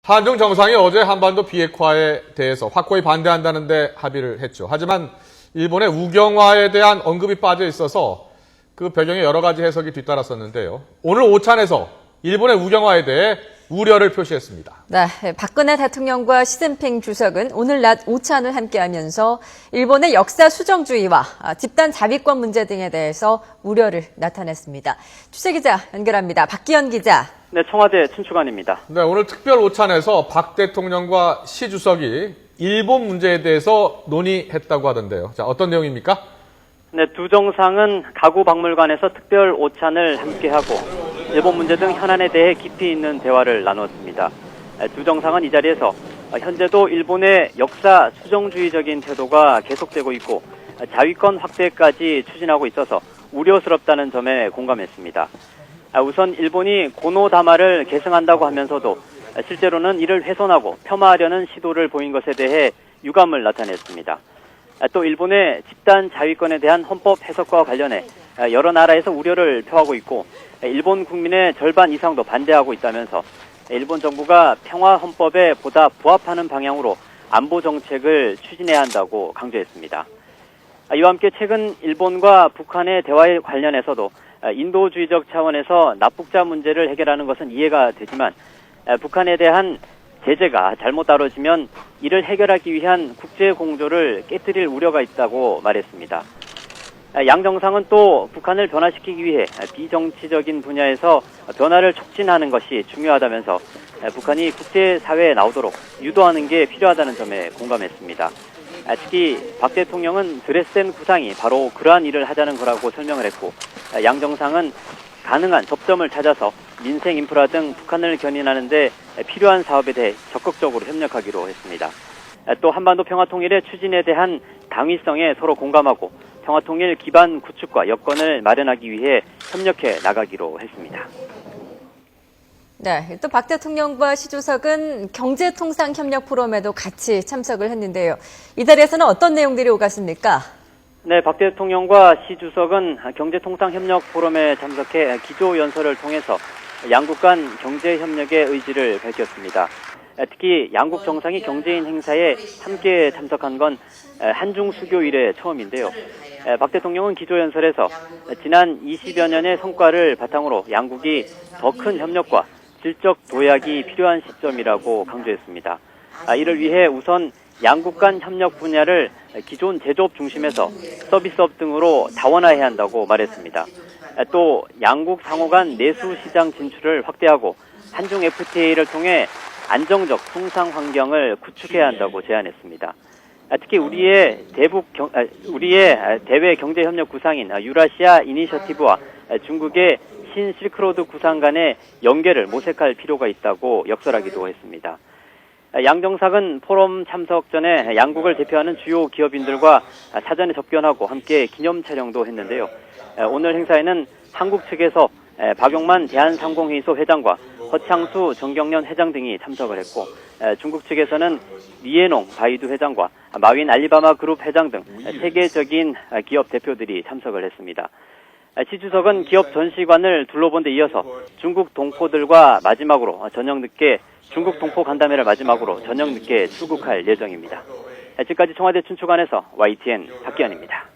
한중 정상이 어제 한반도 비핵화에 대해서 확고히 반대한다는데 합의를 했죠. 하지만 일본의 우경화에 대한 언급이 빠져 있어서 그 배경에 여러 가지 해석이 뒤따랐었는데요. 오늘 오찬에서 일본의 우경화에 대해 우려를 표시했습니다. 네, 박근혜 대통령과 시진핑 주석은 오늘 낮 오찬을 함께하면서 일본의 역사 수정주의와 집단 자위권 문제 등에 대해서 우려를 나타냈습니다. 취재기자 연결합니다. 박기현 기자. 네, 청와대 춘추관입니다. 네, 오늘 특별 오찬에서 박 대통령과 시 주석이 일본 문제에 대해서 논의했다고 하던데요. 자, 어떤 내용입니까? 네, 두 정상은 가구 박물관에서 특별 오찬을 함께하고 일본 문제 등 현안에 대해 깊이 있는 대화를 나누었습니다. 두 정상은 이 자리에서 현재도 일본의 역사 수정주의적인 태도가 계속되고 있고 자위권 확대까지 추진하고 있어서 우려스럽다는 점에 공감했습니다. 우선 일본이 고노다마를 계승한다고 하면서도 실제로는 이를 훼손하고 폄하하려는 시도를 보인 것에 대해 유감을 나타냈습니다. 또 일본의 집단 자위권에 대한 헌법 해석과 관련해 여러 나라에서 우려를 표하고 있고 일본 국민의 절반 이상도 반대하고 있다면서 일본 정부가 평화 헌법에 보다 부합하는 방향으로 안보 정책을 추진해야 한다고 강조했습니다. 이와 함께 최근 일본과 북한의 대화에 관련해서도 인도주의적 차원에서 납북자 문제를 해결하는 것은 이해가 되지만 북한에 대한 제재가 잘못 다뤄지면 이를 해결하기 위한 국제 공조를 깨뜨릴 우려가 있다고 말했습니다. 양 정상은 또 북한을 변화시키기 위해 비정치적인 분야에서 변화를 촉진하는 것이 중요하다면서 북한이 국제사회에 나오도록 유도하는 게 필요하다는 점에 공감했습니다. 특히 박 대통령은 드레스덴 구상이 바로 그러한 일을 하자는 거라고 설명을 했고 양 정상은 가능한 접점을 찾아서 민생 인프라 등 북한을 견인하는 데 필요한 사업에 대해 적극적으로 협력하기로 했습니다. 또 한반도 평화통일의 추진에 대한 당위성에 서로 공감하고 평화통일 기반 구축과 여건을 마련하기 위해 협력해 나가기로 했습니다. 네, 또 박 대통령과 시 주석은 경제통상협력 포럼에도 같이 참석을 했는데요. 이 자리에서는 어떤 내용들이 오갔습니까? 네, 박 대통령과 시 주석은 경제통상협력 포럼에 참석해 기조연설을 통해서 양국 간 경제협력의 의지를 밝혔습니다. 특히 양국 정상이 경제인 행사에 함께 참석한 건 한중 수교 이래 처음인데요. 박 대통령은 기조연설에서 지난 20여 년의 성과를 바탕으로 양국이 더 큰 협력과 질적 도약이 필요한 시점이라고 강조했습니다. 이를 위해 우선 양국 간 협력 분야를 기존 제조업 중심에서 서비스업 등으로 다원화해야 한다고 말했습니다. 또 양국 상호 간 내수 시장 진출을 확대하고 한중 FTA를 통해 안정적 통상 환경을 구축해야 한다고 제안했습니다. 특히 우리의 대외 경제 협력 구상인 유라시아 이니셔티브와 중국의 신실크로드 구상 간의 연계를 모색할 필요가 있다고 역설하기도 했습니다. 양 정상은 포럼 참석 전에 양국을 대표하는 주요 기업인들과 사전에 접견하고 함께 기념 촬영도 했는데요. 오늘 행사에는 한국 측에서 박용만 대한상공회의소 회장과 허창수 정경련 회장 등이 참석을 했고 중국 측에서는 리에농 바이두 회장과 마윈 알리바마 그룹 회장 등 세계적인 기업 대표들이 참석을 했습니다. 시 주석은 기업 전시관을 둘러본 데 이어서 중국 동포들과 마지막으로 저녁 늦게 중국 동포 간담회를 마지막으로 저녁 늦게 출국할 예정입니다. 지금까지 청와대 춘추관에서 YTN 박기현입니다.